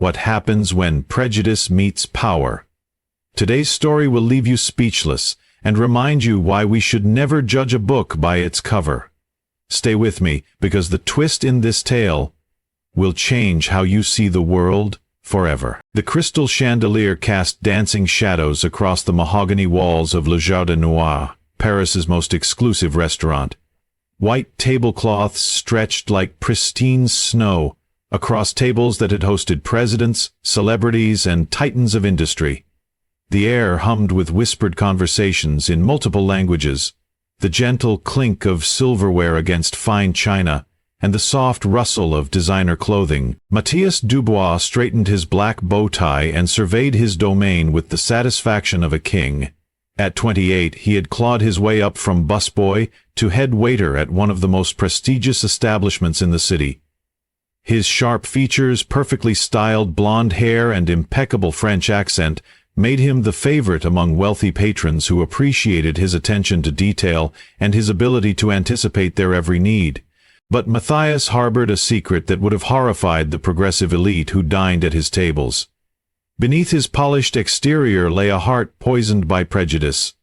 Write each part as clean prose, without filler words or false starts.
What happens when prejudice meets power. Today's story will leave you speechless and remind you why we should never judge a book by its cover. Stay with me, because the twist in this tale will change how you see the world forever. The crystal chandelier cast dancing shadows across the mahogany walls of Le Jardin Noir, Paris's most exclusive restaurant. White tablecloths stretched like pristine snow across tables that had hosted presidents, celebrities, and titans of industry. The air hummed with whispered conversations in multiple languages, the gentle clink of silverware against fine china, and the soft rustle of designer clothing. Matthias Dubois straightened his black bow tie and surveyed his domain with the satisfaction of a king. At 28, he had clawed his way up from busboy to head waiter at one of the most prestigious establishments in the city. His sharp features, perfectly styled blonde hair, and impeccable French accent made him the favorite among wealthy patrons who appreciated his attention to detail and his ability to anticipate their every need. But Matthias harbored a secret that would have horrified the progressive elite who dined at his tables. Beneath his polished exterior lay a heart poisoned by prejudice,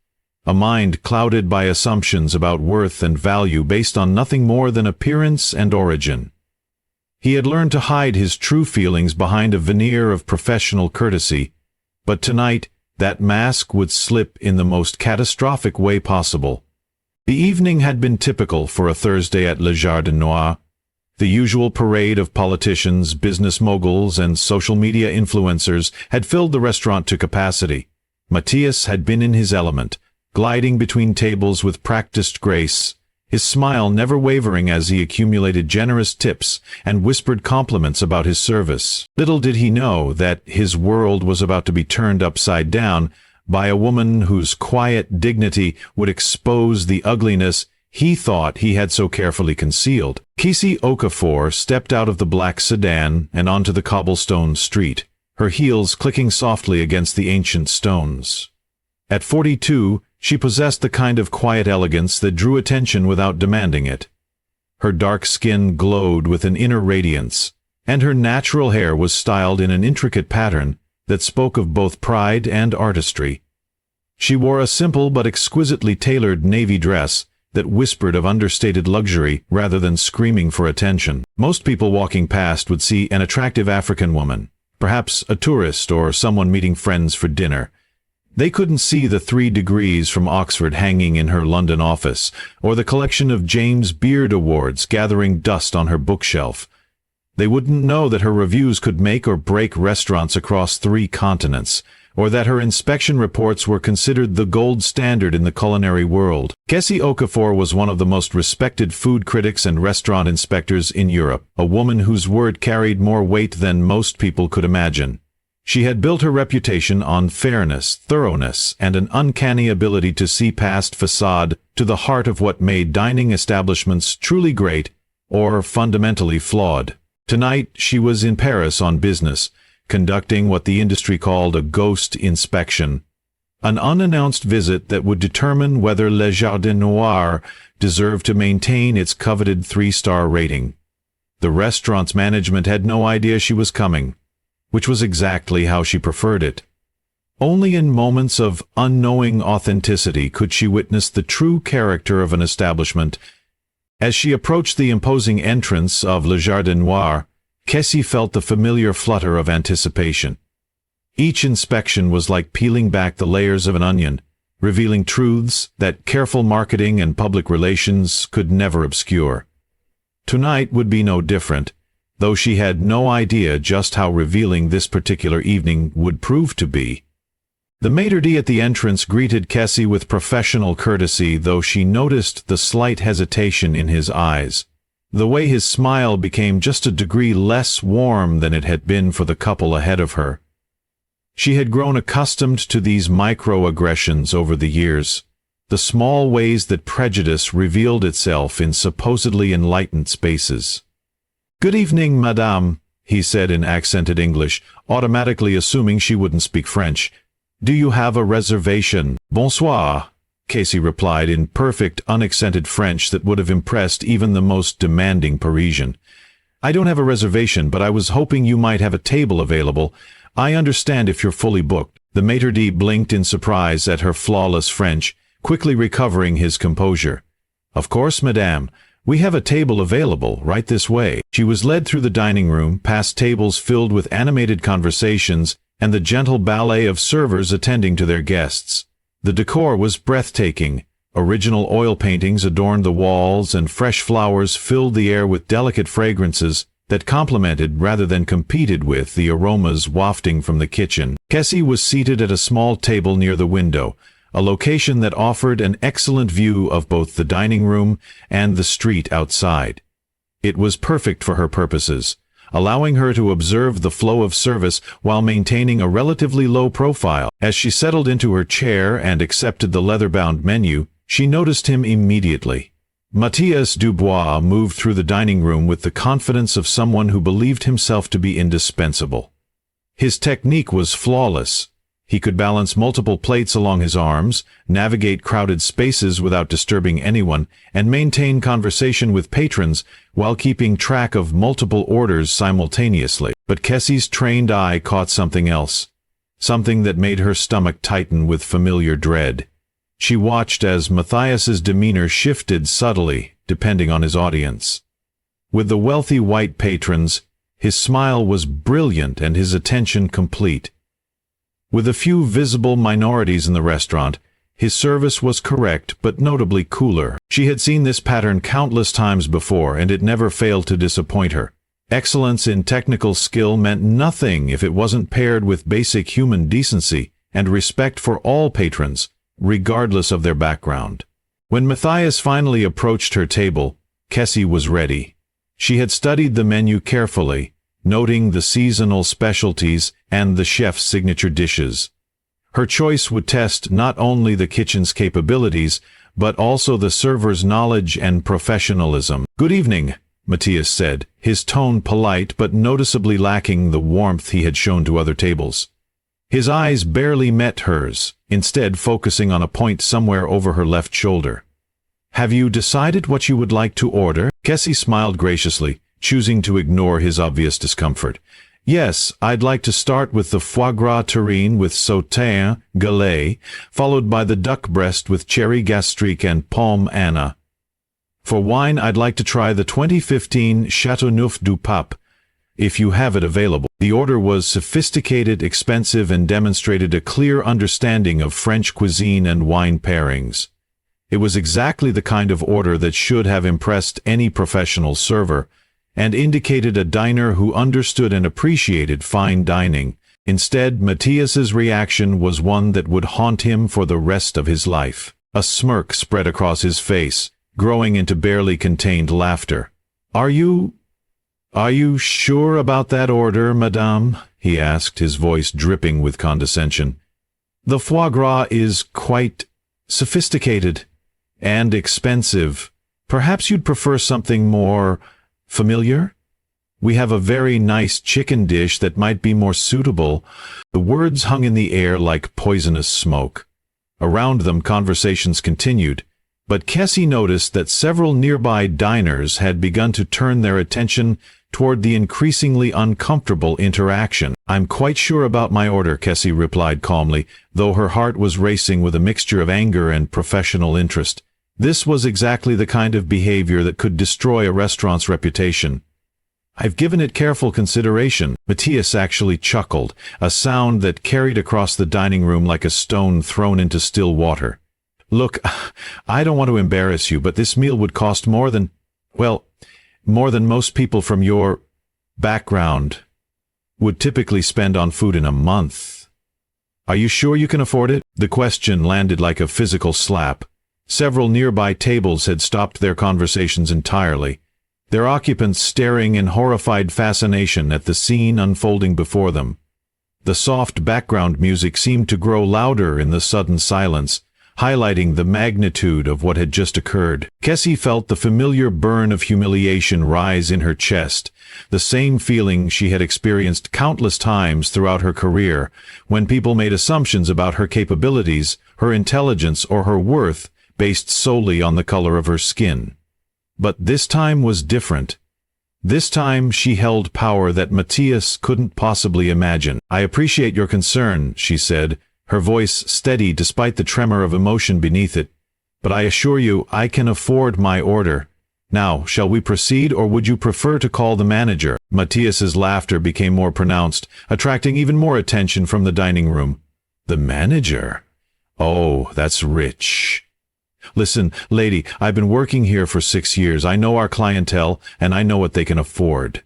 a mind clouded by assumptions about worth and value based on nothing more than appearance and origin. He had learned to hide his true feelings behind a veneer of professional courtesy, but tonight that mask would slip in the most catastrophic way possible. The evening had been typical for a Thursday at Le Jardin Noir. The usual parade of politicians, business moguls, and social media influencers had filled the restaurant to capacity. Matthias had been in his element, gliding between tables with practiced grace, his smile never wavering as he accumulated generous tips and whispered compliments about his service. Little did he know that his world was about to be turned upside down by a woman whose quiet dignity would expose the ugliness he thought he had so carefully concealed. Kesi Okafor stepped out of the black sedan and onto the cobblestone street, her heels clicking softly against the ancient stones. At 42, she possessed the kind of quiet elegance that drew attention without demanding it. Her dark skin glowed with an inner radiance, and her natural hair was styled in an intricate pattern that spoke of both pride and artistry. She wore a simple but exquisitely tailored navy dress that whispered of understated luxury rather than screaming for attention. Most people walking past would see an attractive African woman, perhaps a tourist or someone meeting friends for dinner. They couldn't see the 3 degrees from Oxford hanging in her London office, or the collection of James Beard Awards gathering dust on her bookshelf. They wouldn't know that her reviews could make or break restaurants across 3 continents, or that her inspection reports were considered the gold standard in the culinary world. Kesi Okafor was one of the most respected food critics and restaurant inspectors in Europe, a woman whose word carried more weight than most people could imagine. She had built her reputation on fairness, thoroughness, and an uncanny ability to see past facade to the heart of what made dining establishments truly great or fundamentally flawed. Tonight she was in Paris on business, conducting what the industry called a ghost inspection, an unannounced visit that would determine whether Le Jardin Noir deserved to maintain its coveted 3-star rating. The restaurant's management had no idea she was coming, which was exactly how she preferred it. Only in moments of unknowing authenticity could she witness the true character of an establishment. As she approached the imposing entrance of Le Jardin Noir, Kesi felt the familiar flutter of anticipation. Each inspection was like peeling back the layers of an onion, revealing truths that careful marketing and public relations could never obscure. Tonight would be no different, though she had no idea just how revealing this particular evening would prove to be. The maître d' at the entrance greeted Kesi with professional courtesy, though she noticed the slight hesitation in his eyes. The way his smile became just a degree less warm than it had been for the couple ahead of her. She had grown accustomed to these microaggressions over the years, the small ways that prejudice revealed itself in supposedly enlightened spaces. "Good evening, madame," he said in accented English, automatically assuming she wouldn't speak French. "Do you have a reservation?" "Bonsoir," Kesi replied in perfect, unaccented French that would have impressed even the most demanding Parisian. "I don't have a reservation, but I was hoping you might have a table available. I understand if you're fully booked." The maître d' blinked in surprise at her flawless French, quickly recovering his composure. "Of course, madame. We have a table available, right this way." She was led through the dining room, past tables filled with animated conversations, and the gentle ballet of servers attending to their guests. The decor was breathtaking. Original oil paintings adorned the walls, and fresh flowers filled the air with delicate fragrances that complemented rather than competed with the aromas wafting from the kitchen. Kesi was seated at a small table near the window, a location that offered an excellent view of both the dining room and the street outside. It was perfect for her purposes, allowing her to observe the flow of service while maintaining a relatively low profile. As she settled into her chair and accepted the leather-bound menu, she noticed him immediately. Matthias Dubois moved through the dining room with the confidence of someone who believed himself to be indispensable. His technique was flawless. He could balance multiple plates along his arms, navigate crowded spaces without disturbing anyone, and maintain conversation with patrons while keeping track of multiple orders simultaneously. But Kesi's trained eye caught something else, something that made her stomach tighten with familiar dread. She watched as Matthias's demeanor shifted subtly, depending on his audience. With the wealthy white patrons, his smile was brilliant and his attention complete. With a few visible minorities in the restaurant, his service was correct but notably cooler. She had seen this pattern countless times before, and it never failed to disappoint her. Excellence in technical skill meant nothing if it wasn't paired with basic human decency and respect for all patrons, regardless of their background. When Matthias finally approached her table, Kesi was ready. She had studied the menu carefully, noting the seasonal specialties and the chef's signature dishes. Her choice would test not only the kitchen's capabilities, but also the server's knowledge and professionalism. "Good evening," Matthias said, his tone polite but noticeably lacking the warmth he had shown to other tables. His eyes barely met hers, instead focusing on a point somewhere over her left shoulder. "Have you decided what you would like to order?" Kesi smiled graciously, choosing to ignore his obvious discomfort. "Yes, I'd like to start with the foie gras terrine with sauté galet, followed by the duck breast with cherry gastrique and pomme Anna. For wine, I'd like to try the 2015 Châteauneuf du Pape, if you have it available." The order was sophisticated, expensive, and demonstrated a clear understanding of French cuisine and wine pairings. It was exactly the kind of order that should have impressed any professional server, and indicated a diner who understood and appreciated fine dining. Instead, Matthias's reaction was one that would haunt him for the rest of his life. A smirk spread across his face, growing into barely contained laughter. Are you sure about that order, madame?" he asked, his voice dripping with condescension. "The foie gras is quite sophisticated and expensive. Perhaps you'd prefer something more familiar? We have a very nice chicken dish that might be more suitable." The words hung in the air like poisonous smoke. Around them, conversations continued, but Kesi noticed that several nearby diners had begun to turn their attention toward the increasingly uncomfortable interaction. "I'm quite sure about my order," Kesi replied calmly, though her heart was racing with a mixture of anger and professional interest. This was exactly the kind of behavior that could destroy a restaurant's reputation. "I've given it careful consideration." Matthias actually chuckled, a sound that carried across the dining room like a stone thrown into still water. "Look, I don't want to embarrass you, but this meal would cost more than most people from your background would typically spend on food in a month. Are you sure you can afford it?" The question landed like a physical slap. Several nearby tables had stopped their conversations entirely, their occupants staring in horrified fascination at the scene unfolding before them. The soft background music seemed to grow louder in the sudden silence, highlighting the magnitude of what had just occurred. Kesi felt the familiar burn of humiliation rise in her chest, the same feeling she had experienced countless times throughout her career, when people made assumptions about her capabilities, her intelligence, or her worth based solely on the color of her skin. But this time was different. This time she held power that Matthias couldn't possibly imagine. "I appreciate your concern," she said, her voice steady despite the tremor of emotion beneath it. "But I assure you, I can afford my order. Now, shall we proceed, or would you prefer to call the manager?" Matthias's laughter became more pronounced, attracting even more attention from the dining room. "The manager? Oh, that's rich. Listen, lady, I've been working here for 6 years. I know our clientele, and I know what they can afford.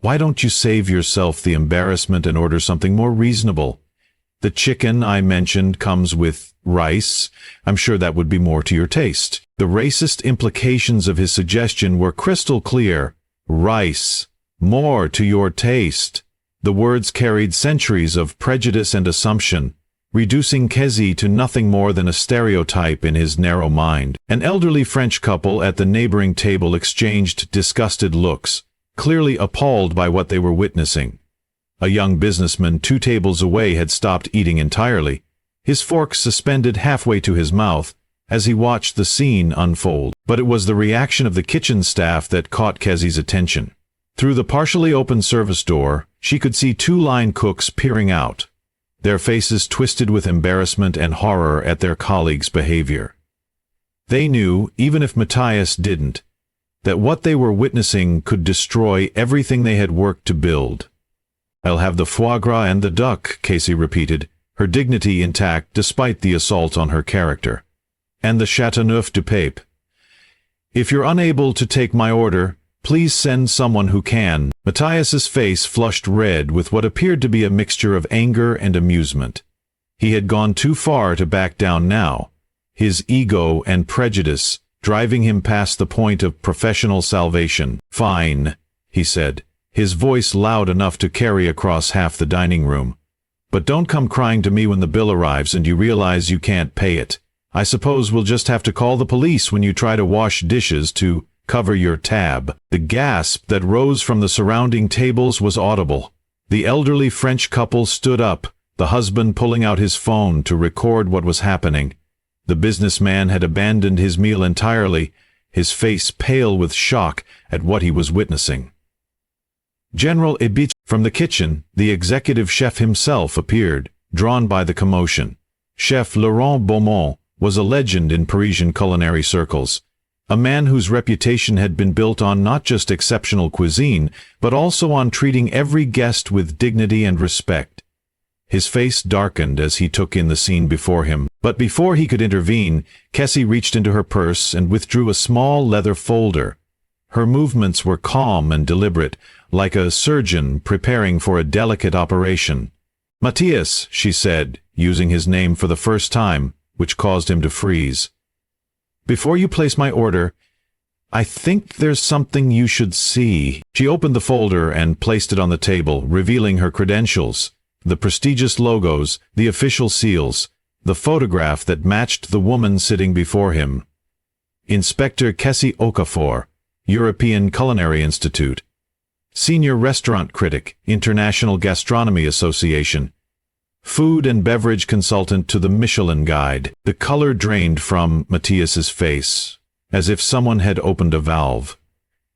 Why don't you save yourself the embarrassment and order something more reasonable? The chicken I mentioned comes with rice. I'm sure that would be more to your taste." The racist implications of his suggestion were crystal clear. Rice. More to your taste. The words carried centuries of prejudice and assumption, reducing Kesi to nothing more than a stereotype in his narrow mind. An elderly French couple at the neighboring table exchanged disgusted looks, clearly appalled by what they were witnessing. A young businessman 2 tables away had stopped eating entirely, his fork suspended halfway to his mouth, as he watched the scene unfold. But it was the reaction of the kitchen staff that caught Kesi's attention. Through the partially open service door, she could see 2 line cooks peering out, their faces twisted with embarrassment and horror at their colleagues' behavior. They knew, even if Matthias didn't, that what they were witnessing could destroy everything they had worked to build. "I'll have the foie gras and the duck," Kesi repeated, her dignity intact despite the assault on her character. "And the Chateauneuf du Pape. If you're unable to take my order, please send someone who can." Matthias's face flushed red with what appeared to be a mixture of anger and amusement. He had gone too far to back down now, his ego and prejudice driving him past the point of professional salvation. "Fine," he said, his voice loud enough to carry across half the dining room. "But don't come crying to me when the bill arrives and you realize you can't pay it. I suppose we'll just have to call the police when you try to wash dishes to cover your tab." The gasp that rose from the surrounding tables was audible. The elderly French couple stood up, the husband pulling out his phone to record what was happening. The businessman had abandoned his meal entirely, his face pale with shock at what he was witnessing. General Ebit. From the kitchen, the executive chef himself appeared, drawn by the commotion. Chef Laurent Beaumont was a legend in Parisian culinary circles, a man whose reputation had been built on not just exceptional cuisine, but also on treating every guest with dignity and respect. His face darkened as he took in the scene before him, but before he could intervene, Kesi reached into her purse and withdrew a small leather folder. Her movements were calm and deliberate, like a surgeon preparing for a delicate operation. "Matthias," she said, using his name for the first time, which caused him to freeze. "Before you place my order, I think there's something you should see." She opened the folder and placed it on the table, revealing her credentials, the prestigious logos, the official seals, the photograph that matched the woman sitting before him. Inspector Kesi Okafor, European Culinary Institute. Senior Restaurant Critic, International Gastronomy Association. Food and beverage consultant to the Michelin Guide. The color drained from Matthias's face, as if someone had opened a valve.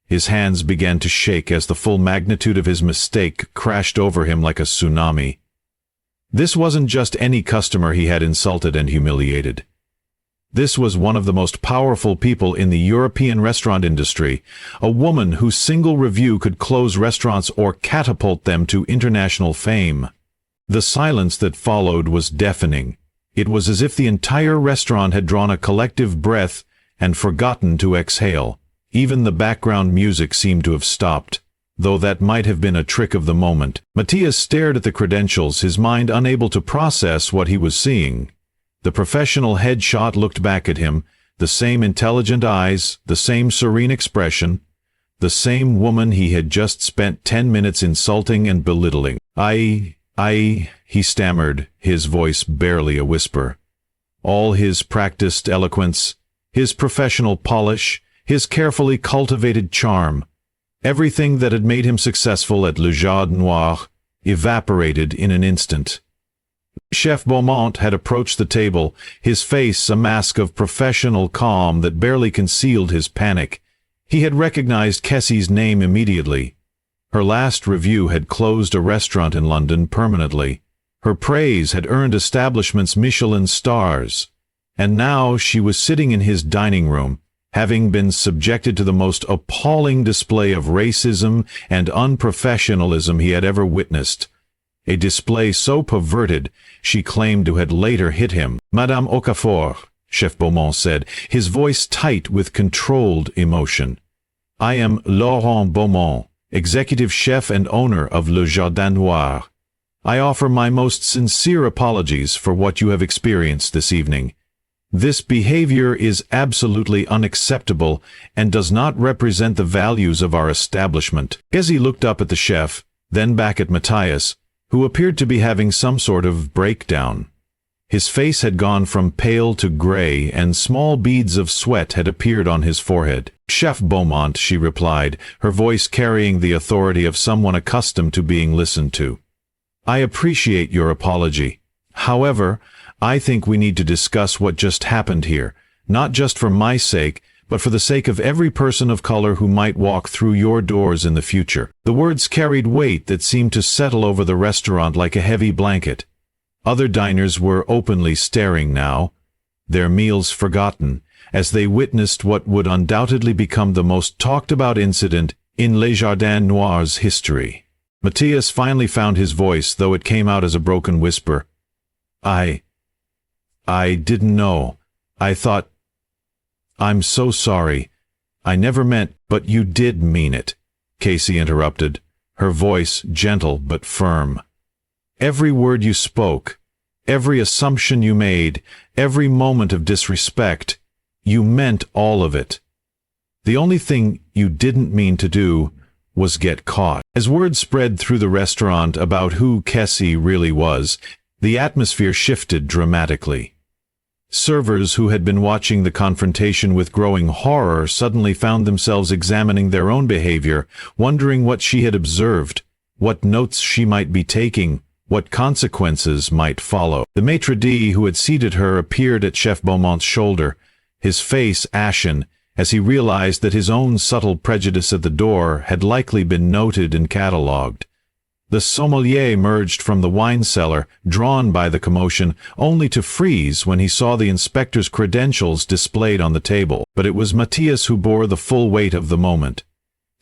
His hands began to shake as the full magnitude of his mistake crashed over him like a tsunami. This wasn't just any customer he had insulted and humiliated. This was one of the most powerful people in the European restaurant industry, a woman whose single review could close restaurants or catapult them to international fame. The silence that followed was deafening. It was as if the entire restaurant had drawn a collective breath and forgotten to exhale. Even the background music seemed to have stopped, though that might have been a trick of the moment. Matthias stared at the credentials, his mind unable to process what he was seeing. The professional headshot looked back at him, the same intelligent eyes, the same serene expression, the same woman he had just spent 10 minutes insulting and belittling. I, he stammered, his voice barely a whisper. All his practiced eloquence, his professional polish, his carefully cultivated charm, everything that had made him successful at Le Jardin Noir, evaporated in an instant. Chef Beaumont had approached the table, his face a mask of professional calm that barely concealed his panic. He had recognized Kesi's name immediately. Her last review had closed a restaurant in London permanently. Her praise had earned establishments Michelin stars. And now she was sitting in his dining room, having been subjected to the most appalling display of racism and unprofessionalism he had ever witnessed. A display so perverted, she claimed to have later hit him. "Madame Okafor," Chef Beaumont said, his voice tight with controlled emotion. "I am Laurent Beaumont, executive chef and owner of Le Jardin Noir. I offer my most sincere apologies for what you have experienced this evening. This behavior is absolutely unacceptable and does not represent the values of our establishment." Kesi looked up at the chef, then back at Matthias, who appeared to be having some sort of breakdown. His face had gone from pale to gray, and small beads of sweat had appeared on his forehead. "Chef Beaumont," she replied, her voice carrying the authority of someone accustomed to being listened to. "I appreciate your apology. However, I think we need to discuss what just happened here, not just for my sake, but for the sake of every person of color who might walk through your doors in the future." The words carried weight that seemed to settle over the restaurant like a heavy blanket. Other diners were openly staring now, their meals forgotten, as they witnessed what would undoubtedly become the most talked-about incident in Le Jardin Noir's history. Matthias finally found his voice, though it came out as a broken whisper. I didn't know. I thought... I'm so sorry. I never meant..." "But you did mean it," Kesi interrupted, her voice gentle but firm. "Every word you spoke, every assumption you made, every moment of disrespect, you meant all of it. The only thing you didn't mean to do was get caught." As word spread through the restaurant about who Kesi really was, the atmosphere shifted dramatically. Servers who had been watching the confrontation with growing horror suddenly found themselves examining their own behavior, wondering what she had observed, what notes she might be taking, what consequences might follow. The maître d' who had seated her appeared at Chef Beaumont's shoulder, his face ashen, as he realized that his own subtle prejudice at the door had likely been noted and catalogued. The sommelier emerged from the wine cellar, drawn by the commotion, only to freeze when he saw the inspector's credentials displayed on the table. But it was Matthias who bore the full weight of the moment.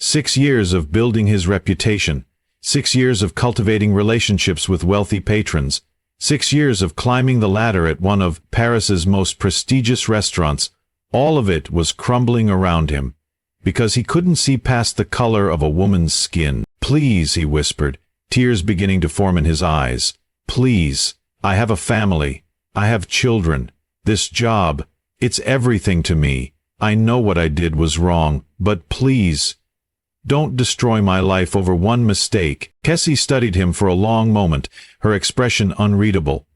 6 years of building his reputation, 6 years of cultivating relationships with wealthy patrons, 6 years of climbing the ladder at one of Paris's most prestigious restaurants, all of it was crumbling around him, because he couldn't see past the color of a woman's skin. "Please," he whispered, tears beginning to form in his eyes. "Please, I have a family. I have children. This job, it's everything to me. I know what I did was wrong, but please, don't destroy my life over one mistake." Kesi studied him for a long moment, her expression unreadable.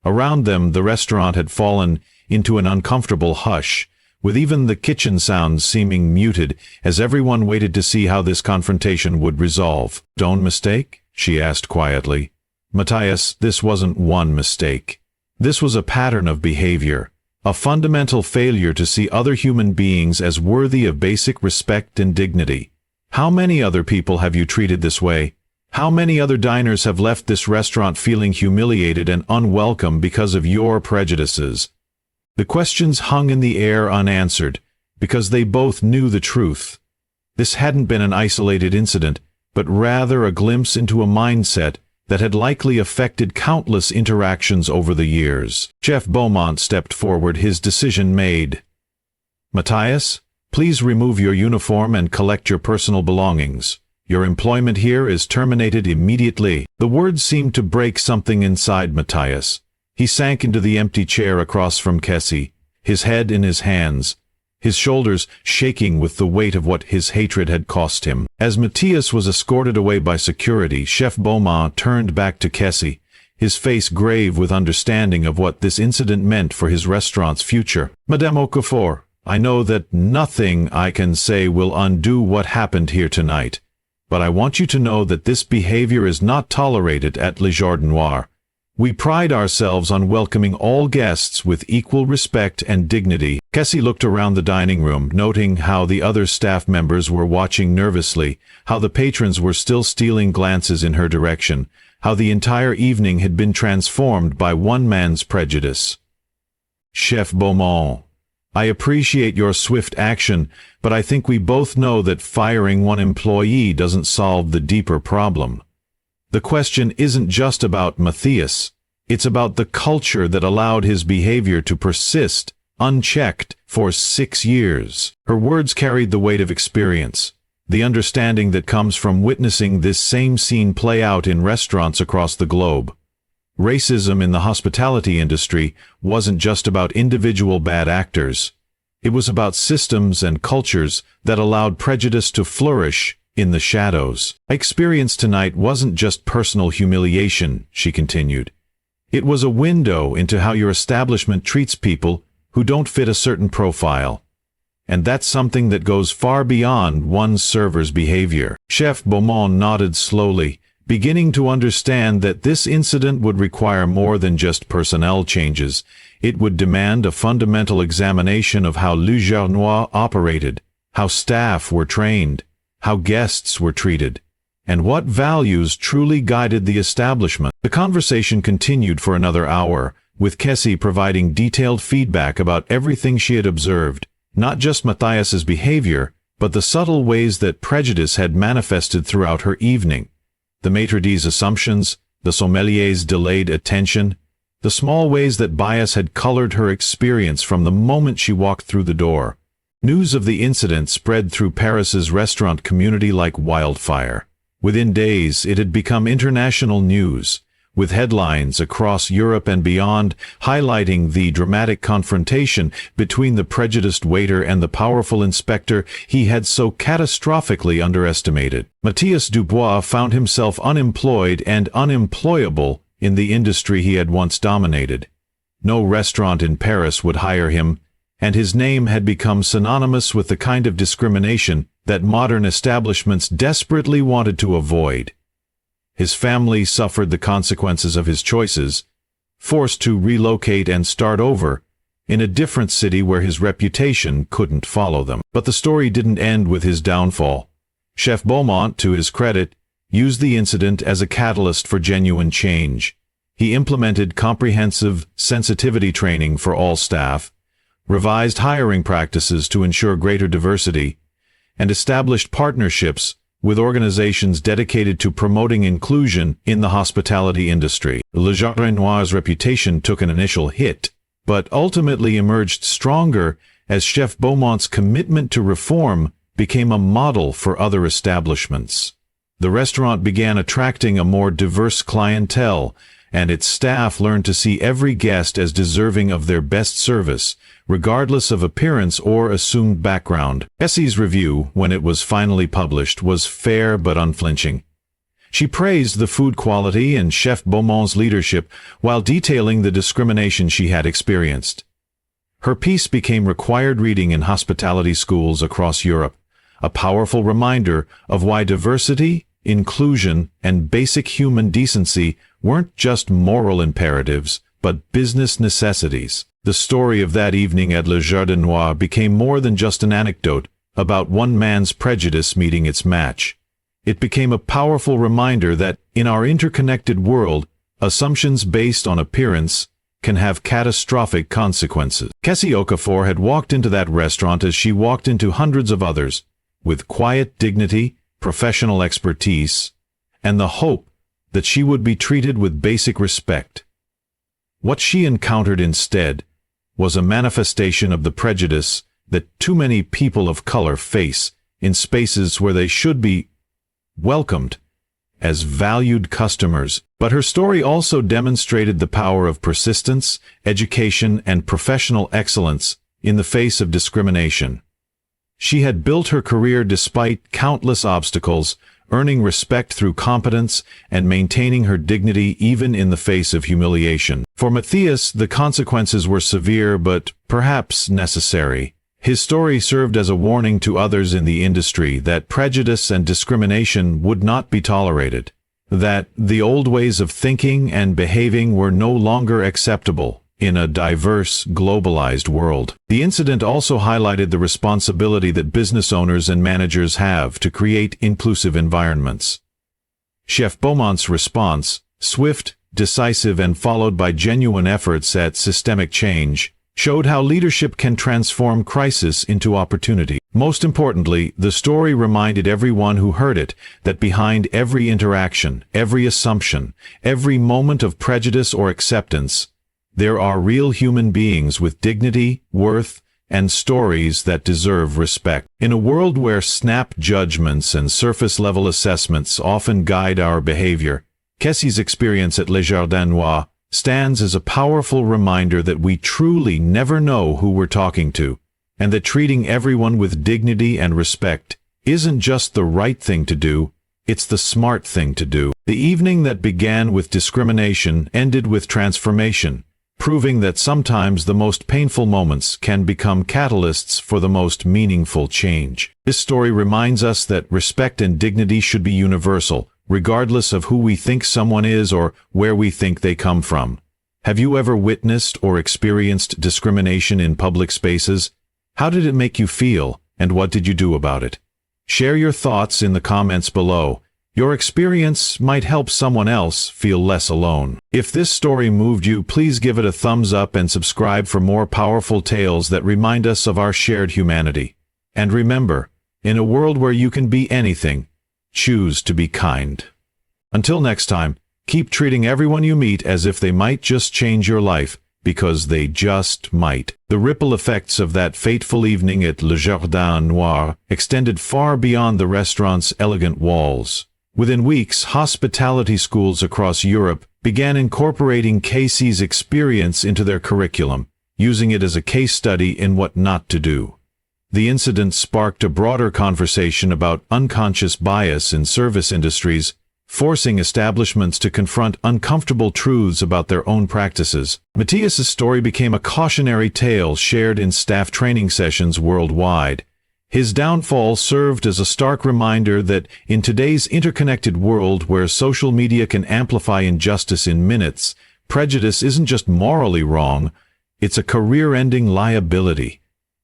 Around them, the restaurant had fallen into an uncomfortable hush, with even the kitchen sounds seeming muted, as everyone waited to see how this confrontation would resolve. "Don't mistake?" she asked quietly. "Matthias, this wasn't one mistake. This was a pattern of behavior, a fundamental failure to see other human beings as worthy of basic respect and dignity. How many other people have you treated this way? How many other diners have left this restaurant feeling humiliated and unwelcome because of your prejudices?" The questions hung in the air unanswered, because they both knew the truth. This hadn't been an isolated incident, but rather a glimpse into a mindset that had likely affected countless interactions over the years. Chef Beaumont stepped forward, his decision made. "Matthias, please remove your uniform and collect your personal belongings. Your employment here is terminated immediately." The words seemed to break something inside Matthias. He sank into the empty chair across from Kesi, his head in his hands, his shoulders shaking with the weight of what his hatred had cost him. As Matthias was escorted away by security, Chef Beaumont turned back to Kesi, his face grave with understanding of what this incident meant for his restaurant's future. "Madame Okafor, I know that nothing I can say will undo what happened here tonight, but I want you to know that this behavior is not tolerated at Le Jardin Noir. We pride ourselves on welcoming all guests with equal respect and dignity. Kesi looked around the dining room, noting how the other staff members were watching nervously, how the patrons were still stealing glances in her direction, how the entire evening had been transformed by one man's prejudice. Chef Beaumont, I appreciate your swift action, but I think we both know that firing one employee doesn't solve the deeper problem. The question isn't just about Matthias. It's about the culture that allowed his behavior to persist, unchecked, for 6 years. Her words carried the weight of experience, the understanding that comes from witnessing this same scene play out in restaurants across the globe. Racism in the hospitality industry wasn't just about individual bad actors. It was about systems and cultures that allowed prejudice to flourish in the shadows. My experience tonight wasn't just personal humiliation, she continued. It was a window into how your establishment treats people who don't fit a certain profile. And that's something that goes far beyond one server's behavior. Chef Beaumont nodded slowly, beginning to understand that this incident would require more than just personnel changes. It would demand a fundamental examination of how Le Jardin Noir operated, how staff were trained, how guests were treated, and what values truly guided the establishment. The conversation continued for another hour, with Kesi providing detailed feedback about everything she had observed, not just Matthias's behavior, but the subtle ways that prejudice had manifested throughout her evening. The maître d's assumptions, the sommelier's delayed attention, the small ways that bias had colored her experience from the moment she walked through the door. News of the incident spread through Paris's restaurant community like wildfire. Within days, it had become international news, with headlines across Europe and beyond highlighting the dramatic confrontation between the prejudiced waiter and the powerful inspector he had so catastrophically underestimated. Matthias Dubois found himself unemployed and unemployable in the industry he had once dominated. No restaurant in Paris would hire him, and his name had become synonymous with the kind of discrimination that modern establishments desperately wanted to avoid. His family suffered the consequences of his choices, forced to relocate and start over in a different city where his reputation couldn't follow them. But the story didn't end with his downfall. Chef Beaumont, to his credit, used the incident as a catalyst for genuine change. He implemented comprehensive sensitivity training for all staff, revised hiring practices to ensure greater diversity, and established partnerships with organizations dedicated to promoting inclusion in the hospitality industry. Le Jardin Noir's reputation took an initial hit, but ultimately emerged stronger as Chef Beaumont's commitment to reform became a model for other establishments. The restaurant began attracting a more diverse clientele, and its staff learned to see every guest as deserving of their best service, regardless of appearance or assumed background. Kesi's review, when it was finally published, was fair but unflinching. She praised the food quality and Chef Beaumont's leadership while detailing the discrimination she had experienced. Her piece became required reading in hospitality schools across Europe, a powerful reminder of why diversity, inclusion, and basic human decency weren't just moral imperatives, but business necessities. The story of that evening at Le Jardin Noir became more than just an anecdote about one man's prejudice meeting its match. It became a powerful reminder that, in our interconnected world, assumptions based on appearance can have catastrophic consequences. Kesi Okafor had walked into that restaurant as she walked into hundreds of others, with quiet dignity, professional expertise, and the hope that she would be treated with basic respect. What she encountered instead was a manifestation of the prejudice that too many people of color face in spaces where they should be welcomed as valued customers. But her story also demonstrated the power of persistence, education, and professional excellence in the face of discrimination. She had built her career despite countless obstacles, earning respect through competence and maintaining her dignity even in the face of humiliation. For Matthias, the consequences were severe but perhaps necessary. His story served as a warning to others in the industry that prejudice and discrimination would not be tolerated. that the old ways of thinking and behaving were no longer acceptable in a diverse, globalized world. The incident also highlighted the responsibility that business owners and managers have to create inclusive environments. Chef Beaumont's response, swift, decisive, and followed by genuine efforts at systemic change, showed how leadership can transform crisis into opportunity. Most importantly, the story reminded everyone who heard it that behind every interaction, every assumption, every moment of prejudice or acceptance, there are real human beings with dignity, worth, and stories that deserve respect. In a world where snap judgments and surface-level assessments often guide our behavior, Kesi's experience at Le Jardin Noir stands as a powerful reminder that we truly never know who we're talking to, and that treating everyone with dignity and respect isn't just the right thing to do, it's the smart thing to do. The evening that began with discrimination ended with transformation, proving that sometimes the most painful moments can become catalysts for the most meaningful change. This story reminds us that respect and dignity should be universal, regardless of who we think someone is or where we think they come from. Have you ever witnessed or experienced discrimination in public spaces? How did it make you feel, and what did you do about it? Share your thoughts in the comments below. Your experience might help someone else feel less alone. If this story moved you, please give it a thumbs up and subscribe for more powerful tales that remind us of our shared humanity. And remember, in a world where you can be anything, choose to be kind. Until next time, keep treating everyone you meet as if they might just change your life, because they just might. The ripple effects of that fateful evening at Le Jardin Noir extended far beyond the restaurant's elegant walls. Within weeks, hospitality schools across Europe began incorporating Kesi's experience into their curriculum, using it as a case study in what not to do. The incident sparked a broader conversation about unconscious bias in service industries, forcing establishments to confront uncomfortable truths about their own practices. Matthias's story became a cautionary tale shared in staff training sessions worldwide. His downfall served as a stark reminder that in today's interconnected world where social media can amplify injustice in minutes, prejudice isn't just morally wrong, it's a career-ending liability.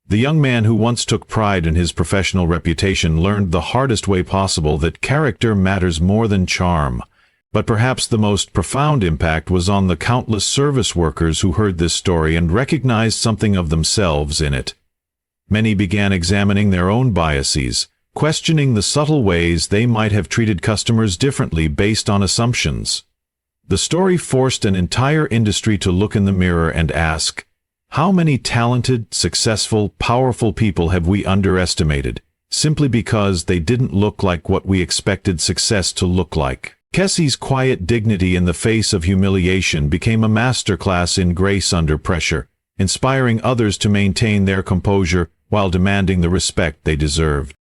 The young man who once took pride in his professional reputation learned the hardest way possible that character matters more than charm. But perhaps the most profound impact was on the countless service workers who heard this story and recognized something of themselves in it. Many began examining their own biases, questioning the subtle ways they might have treated customers differently based on assumptions. The story forced an entire industry to look in the mirror and ask, how many talented, successful, powerful people have we underestimated, simply because they didn't look like what we expected success to look like? Kesi's quiet dignity in the face of humiliation became a masterclass in grace under pressure, inspiring others to maintain their composure while demanding the respect they deserved.